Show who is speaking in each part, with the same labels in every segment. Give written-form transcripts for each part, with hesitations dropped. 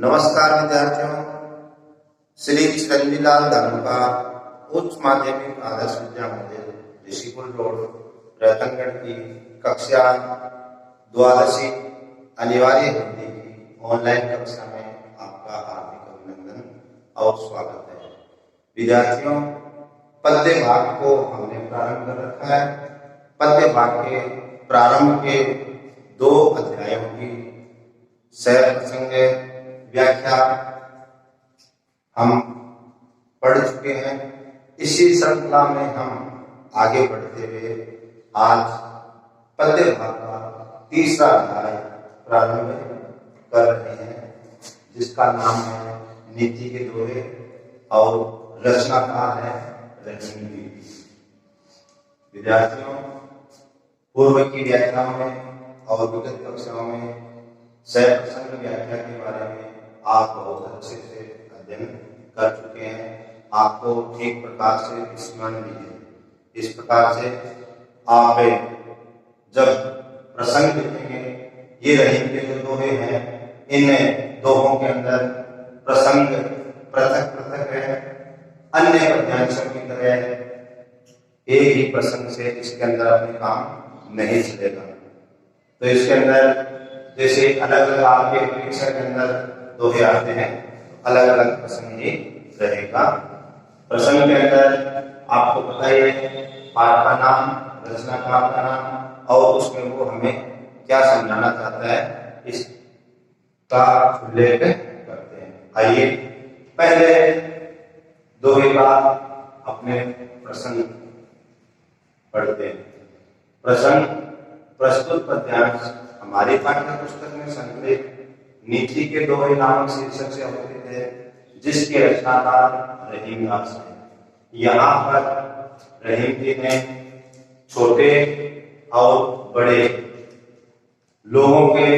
Speaker 1: नमस्कार विद्यार्थियों, श्री चिरंजीलाल धानुका उच्च माध्यमिक आदर्श विद्या मंदिर ऋषिकुल रोड रतनगढ़ की कक्षा द्वादशी अनिवार्य हिंदी की ऑनलाइन कक्षा में आपका हार्दिक अभिनंदन और स्वागत है। विद्यार्थियों, पद्य भाग को हमने प्रारंभ कर रखा है। पद्य भाग के प्रारंभ के 2 अध्यायों की सह प्रसंग व्याख्या हम पढ़ चुके हैं। इसी श्रृंखला में हम आगे बढ़ते हुए आज पद्य भाग का 3रा अध्याय प्रारंभ कर रहे हैं, जिसका नाम है नीति के दोहे और रचनाकार है रहीम जी। विद्यार्थियों, पूर्व की व्याख्याओं में और विगत कक्षाओं में सह प्रसंग व्याख्या के बारे में आप बहुत अच्छे से अध्ययन कर चुके हैं। आपको ठीक प्रकार से स्मरण भी है। इस प्रकार से आप जब प्रसंग लिखेंगे, ये रहीम के जो दोहे हैं, इन दोहों के अंदर प्रसंग पृथक पृथक है। अन्य पद्यांशों की तरह एक ही प्रसंग से इसके अंदर अपने काम नहीं चलेगा। तो इसके अंदर जैसे अलग अलग आपके परीक्षा के अंदर दोहे आते हैं, अलग अलग प्रसंग ही रहेगा। प्रसंग के अंदर आपको पता ही है पाठ का नाम, रचनाकार का नाम और उसमें वो हमें क्या समझाना चाहता है, इसका उल्लेख करते हैं। आइए पहले दोहे का अपने प्रसंग पढ़ते हैं। प्रसंग प्रस्तुत पद्यांश हमारी पाठ्य पुस्तक में संकलित नीति के दोहे नामक शीर्षक से अवतरित है, जिसके रचनाकार रहीम दास हैं। यहाँ पर रहीम जी ने छोटे और बड़े लोगों के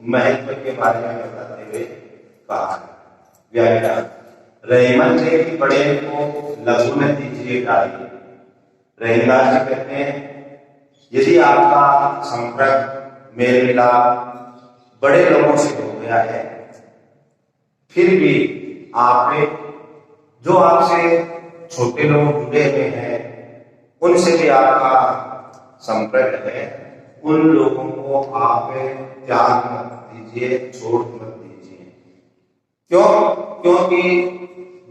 Speaker 1: महत्व के बारे में बताते हुए कहा। व्याख्या: रहीमन से कि बड़े को लघु में दीजिए डालिए। रहीम दास जी कहते हैं, यदि आपका संपर्क मेल मिलाप बड़े लोगों से हो गया है, फिर भी आपने जो आपसे छोटे लोग जुड़े हुए हैं, उनसे भी आपका संपर्क है, उन लोगों को आप त्याग मत दीजिए, छोड़ मत दीजिए। क्यों? क्योंकि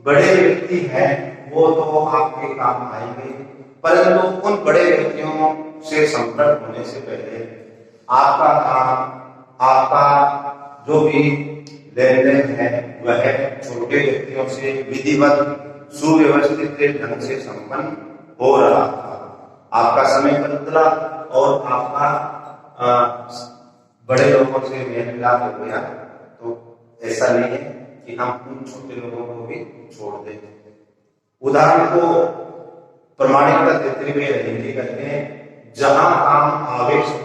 Speaker 1: बड़े व्यक्ति हैं, वो तो आपके काम आएंगे, परंतु उन बड़े व्यक्तियों से संपर्क होने से पहले आपका काम, आपका जो भी लेन देन है, वह छोटे व्यक्तियों से विधिवत सुव्यवस्थित ढंग से संपन्न हो रहा था। आपका समय बदला और आपका बड़े लोगों से मेल मिलाप हो गया, तो ऐसा नहीं है कि हम उन छोटे लोगों को भी छोड़ दें। उदाहरण को प्रमाणिकता देते हुए रहीम जी कहते हैं, जहां काम आवेश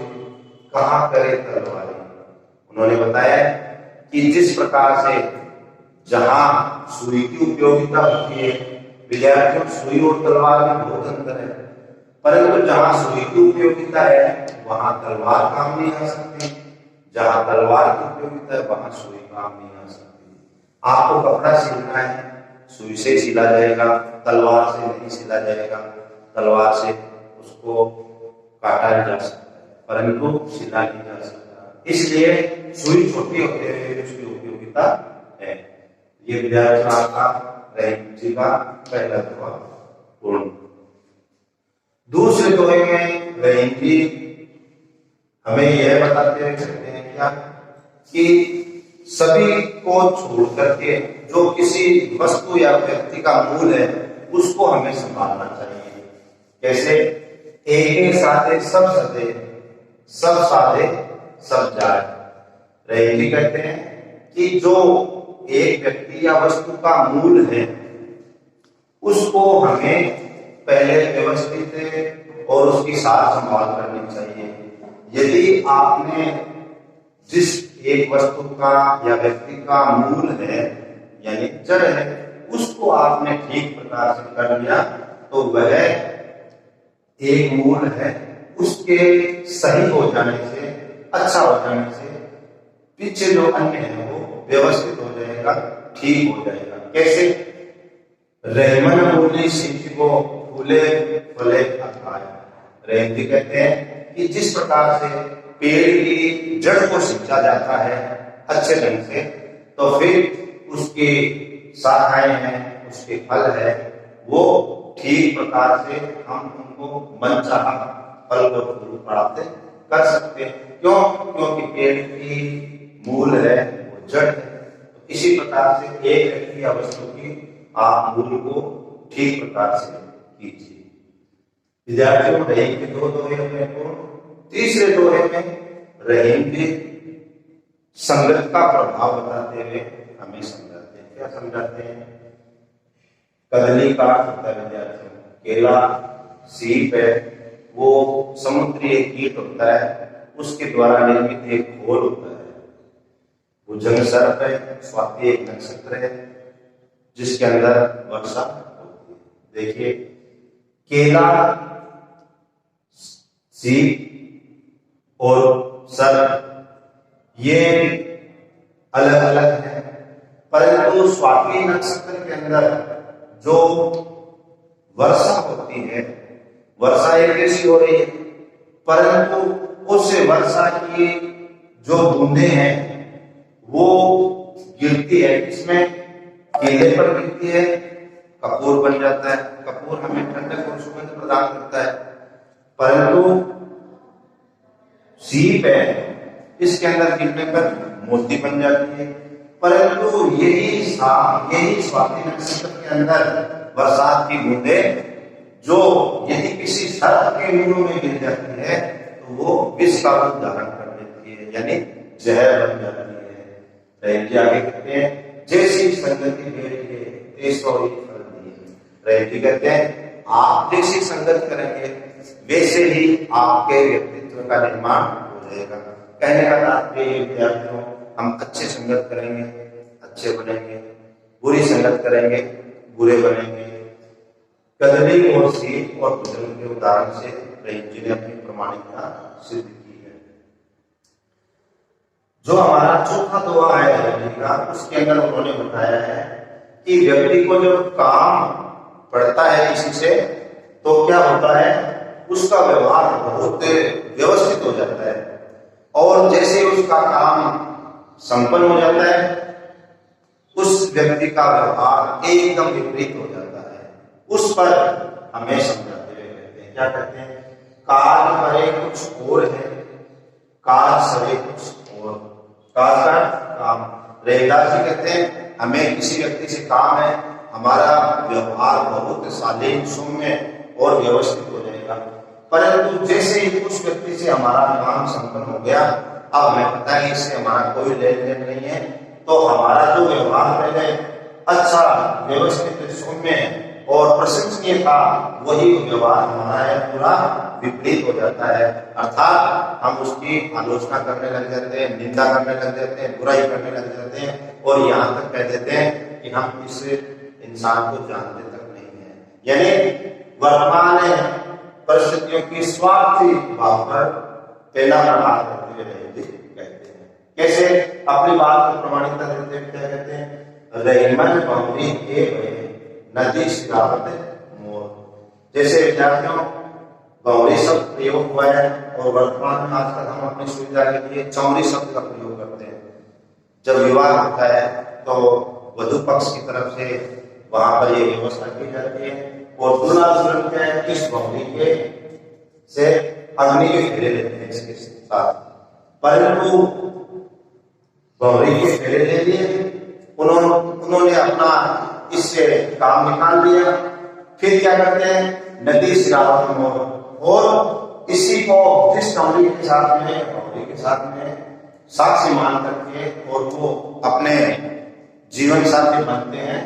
Speaker 1: कहाँ करे तलवारी। उन्होंने बताया कि जिस प्रकार से जहां सुई की उपयोगिता होती है, विद्यार्थियों, सुई और तलवार में बहुत अंतर है, परंतु जहां सुई की उपयोगिता है वहां तलवार काम नहीं आ सकती, जहां तलवार की उपयोगिता है वहां सुई काम नहीं आ सकती। आपको कपड़ा सिलना है, सुई से सिला जाएगा, तलवार से नहीं सिला जाएगा। तलवार से उसको काटा जा सकता है, परंतु सिला नहीं जा सकता। इसलिए सुई छोटी होते हुए उसकी उपयोगिता है। ये विद्यार्थियों का रहीम जी का पहला दोहा पूर्ण। दूसरे दोहे में रहीम जी हमें यह बताते हुए कहते हैं क्या कि सभी को छोड़ करके जो किसी वस्तु या व्यक्ति का मूल है, उसको हमें संभालना चाहिए। कैसे? एक साधे सब सदे, सब साधे सब जाए। रहीम जी कहते हैं कि जो एक व्यक्ति या वस्तु का मूल है, उसको हमें पहले व्यवस्थित और उसकी सार संभाल करनी चाहिए। यदि आपने जिस एक वस्तु का या व्यक्ति का मूल है, यानी जड़ है, उसको आपने ठीक प्रकार से कर लिया, तो वह एक मूल है, उसके सही हो जाने से, अच्छा हो जाने से पीछे जो अन्य है वो व्यवस्थित हो जाएगा, ठीक हो जाएगा। कैसे? रहमन मूली सिंचिबो फूले फले अखाए। रहमती कहते हैं कि जिस प्रकार से पेड़ की जड़ को सिंचा जाता है अच्छे ढंग से, तो फिर उसकी शाखाएं हैं, उसके फल है, वो ठीक प्रकार से हम उनको मनचाहा फल और फूल प्राप्त कर सकते हैं। क्यों? क्योंकि पेड़ की मूल है, वो जड़ है। तो इसी प्रकार से एक व्यक्ति या वस्तु की आप मूल को ठीक प्रकार से कीजिए। विद्यार्थियों, रहीम के दो दोहे अपने को, तीसरे दोहे में रहीम के संगत का प्रभाव बताते हुए हमें समझाते हैं। क्या समझाते हैं? कदली का होता है विद्यार्थियों, केला, सीप है, वो समुद्री एक कीट होता है, उसके द्वारा निर्मित एक घोल होता है। भुजंग सर्प है, स्वाति एक नक्षत्र है जिसके अंदर वर्षा होती है। देखिए, केला, सीप और सर्प ये अलग अलग है, परंतु स्वाति नक्षत्र के अंदर जो वर्षा होती है, वर्षा एक ऐसी हो रही है, परंतु उस वर्षा की जो बूंदे हैं वो गिरती है, इसमें केले पर गिरती है, कपूर बन जाता है। कपूर हमें ठंडक और सुगंध प्रदान करता है। परंतु सीप है, इसके अंदर गिरने पर मोती बन जाती है। परंतु यही स्वाति नक्षत्र के अंदर बरसात की बूंदे जो यदि किसी सर्प के मुंह में गिर जाती है तो वो विष का रूप धारण कर लेती है, यानी जहर बन जाती है। आगे कहते हैं, जैसी संगति बैठिए तैसो ही फल दिए। रहती कहते हैं, आप जैसी संगत करेंगे वैसे ही आपके व्यक्तित्व का निर्माण हो जाएगा। कहने का तात्पर्य विद्यार्थियों, हम अच्छे संगत करेंगे, अच्छे बनेंगे, बुरी संगत करेंगे, बुरे बनेंगे। कदली और सीप और भुजंग के उदाहरण से रहीम जी ने अपनी प्रमाणिकता सिद्ध की है। जो हमारा चौथा दोहा है रहीम जी का, उसके अंदर उन्होंने बताया है कि व्यक्ति को जब काम पड़ता है किसी से तो क्या होता है, उसका व्यवहार बहुत व्यवस्थित हो जाता है, और जैसे उसका काम संपन्न हो जाता है उस व्यक्ति का व्यवहार एकदम विपरीत हो जाता है। उस पर हमें समझाते हुए कहते हैं, क्या कहते हैं? काज करे कुछ और है, काज सवे कुछ और। काज का काम, रहीमदास जी कहते हैं, हमें किसी व्यक्ति से काम है, हमारा व्यवहार बहुत शालीन, सौम्य और व्यवस्थित हो जाएगा, परंतु जैसे ही उस व्यक्ति से हमारा काम संपन्न हो गया, अब हमें पता है इससे हमारा कोई लेन देन नहीं है, तो हमारा जो व्यवहार पहले अच्छा, व्यवस्थित, सौम्य और प्रशंसनीय था, वही व्यवहार हमारा है पूरा विपरीत हो जाता है। अर्थात हम उसकी आलोचना करने लग जाते हैं, निंदा करने लग जाते हैं, बुराई करने लग जाते हैं, और यहाँ तक कह देते हैं कि हम इस इंसान को जानते तक नहीं है। यानी वर्तमान परिस्थितियों की स्वार्थी भाव पर पहला प्रहार करते हुए कहते हैं। कैसे? अपनी बात को प्रमाणिकता देते हुए क्या कहते हैं? रहीमन बमरी के नदी सिरावत मोर। जैसे विद्यार्थियों, गौरी शब्द प्रयोग हुआ है, और वर्तमान में आजकल हम अपनी सुविधा के लिए चौरी शब्द का प्रयोग करते हैं। जब विवाह होता है तो वधु पक्ष की तरफ से वहां पर ये व्यवस्था की जाती है, और दूल्हा दुल्हन के इस गौरी के से अग्नि के फेरे लेते हैं इसके साथ। परंतु गौरी के फेरे ले लिए, उन्होंने अपना इससे काम निकाल लिया, फिर क्या करते हैं? नदी सिरावत मोर, और इसी को जिस गौरी के साथ में साक्षी मान करके और वो अपने जीवन साथी बनते हैं,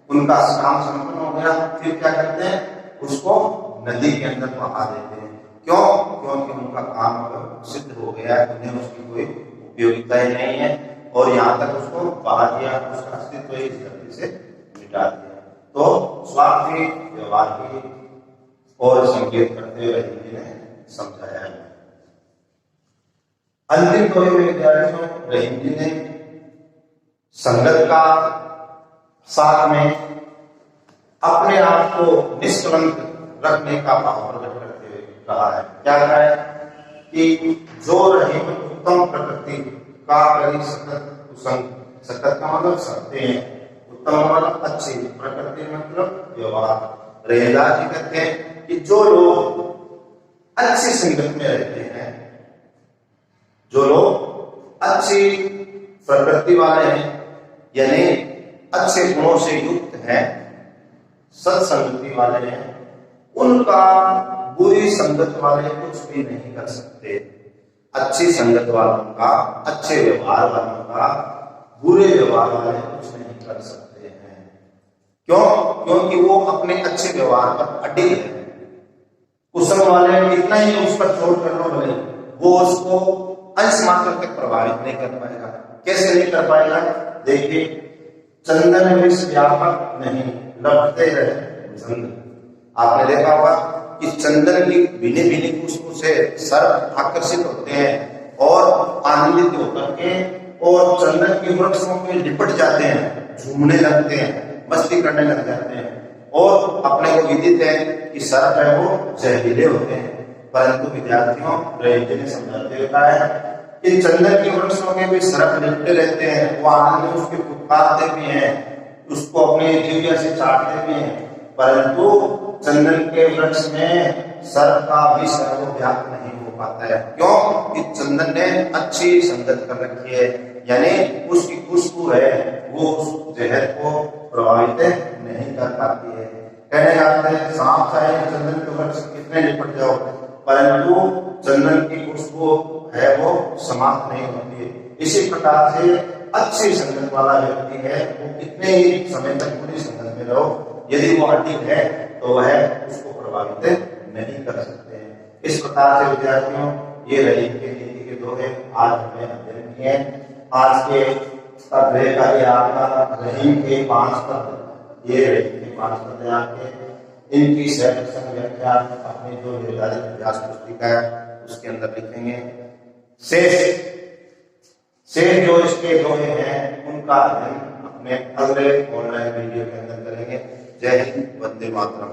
Speaker 1: उनका काम संपन्न हो गया, फिर क्या करते हैं? उसको नदी के अंदर बहा देते हैं। क्यों? क्योंकि उनका काम सिद्ध हो गया है, उन्हें उसकी कोई उपयोगिता ही नहीं है, और यहाँ तक उसको बहा दिया, उसका अस्तित्व इस धरती से मिटा दिया। तो स्वार्थी व्यवहार की और संकेत करते हुए रहीम जी ने समझाया है। अंतिम दोहे में विद्यार्थियों, रहीम जी ने संगत का साथ में अपने आप को निष्कलंक रखने का भाव प्रकट करते हुए कहा है। क्या कहा है कि जो रहे उत्तम प्रकृति का करी सकत कुसंग। सकत का मतलब सकते हैं, उत्तम मतलब अच्छी, प्रकृति मतलब व्यवहार। रैदास जी कहते हैं कि जो लोग अच्छी संगत में रहते हैं, जो लोग अच्छी प्रकृति वाले हैं, यानी अच्छे गुणों से युक्त हैं, सत्संगति वाले हैं, उनका बुरी संगत वाले कुछ भी नहीं कर सकते। अच्छी संगत वालों का, अच्छे व्यवहार वालों का बुरे व्यवहार वाले कुछ नहीं कर सकते हैं। क्यों? क्योंकि वो अपने अच्छे व्यवहार पर अडिग है। कुशल वाले कितना ही उस पर छोड़ कर लो भले, वो उसको अंश मात्र तक प्रभावित नहीं कर पाएगा। कैसे नहीं कर पाएगा? देखिए, चंदन विष व्यापक नहीं, लपटते रहे भुजंग। आपने देखा होगा कि चंदन की भिन्न भिन्न खुशबू से सर्प आकर्षित होते हैं और आनंदित होकर के और चंदन की वृक्षों में लिपट जाते हैं, झूमने लगते हैं, मस्ती करने लग जाते हैं। और अपने को विदित है कि सर्प है वो जहरीले होते हैं, परंतु विद्यार्थियों ब्रह्मजी ने समझाते हुए कहा है कि चंदन के वृक्षों में भी सर्प लिपटे रहते हैं, वो आनंद में उसके पुकारते भी हैं, उसको अपने जीविया से चाटते भी हैं, परंतु चंदन के वृक्ष में सर्प का विष वो व्याप्त नहीं हो पाता है। क्यों? कि चंदन ने अच्छी संगत कर रखी है, यानी उसकी खुशबू है वो उस जहर को प्रभावित नहीं कर पाती है। कहने जाते हैं सांप चाहे चंदन के वृक्ष कितने निपट जाओ, परंतु चंदन की खुशबू है वो समाप्त नहीं होती है। इसी प्रकार से अच्छी संगत वाला व्यक्ति है, वो कितने ही समय तक बुरी संगत में रहो, यदि वो अडिग है तो वह उसको प्रभावित नहीं कर सकते हैं। इस प्रकार से विद्यार्थियों, ये रही के नीति के दोहे आज हमने अध्ययन किए। आज के अध्याय का ये आपका रहीम के 5 पद, ये रहीम के 5 पद आपके, इनकी सहप्रसंग व्याख्या अपनी जो निर्धारित अभ्यास पुस्तिका है उसके अंदर लिखेंगे। शेष जो इसके दोहे हैं उनका अध्ययन अपने अगले ऑनलाइन वीडियो के अंदर करेंगे। जय हिंद, वंदे मातरम।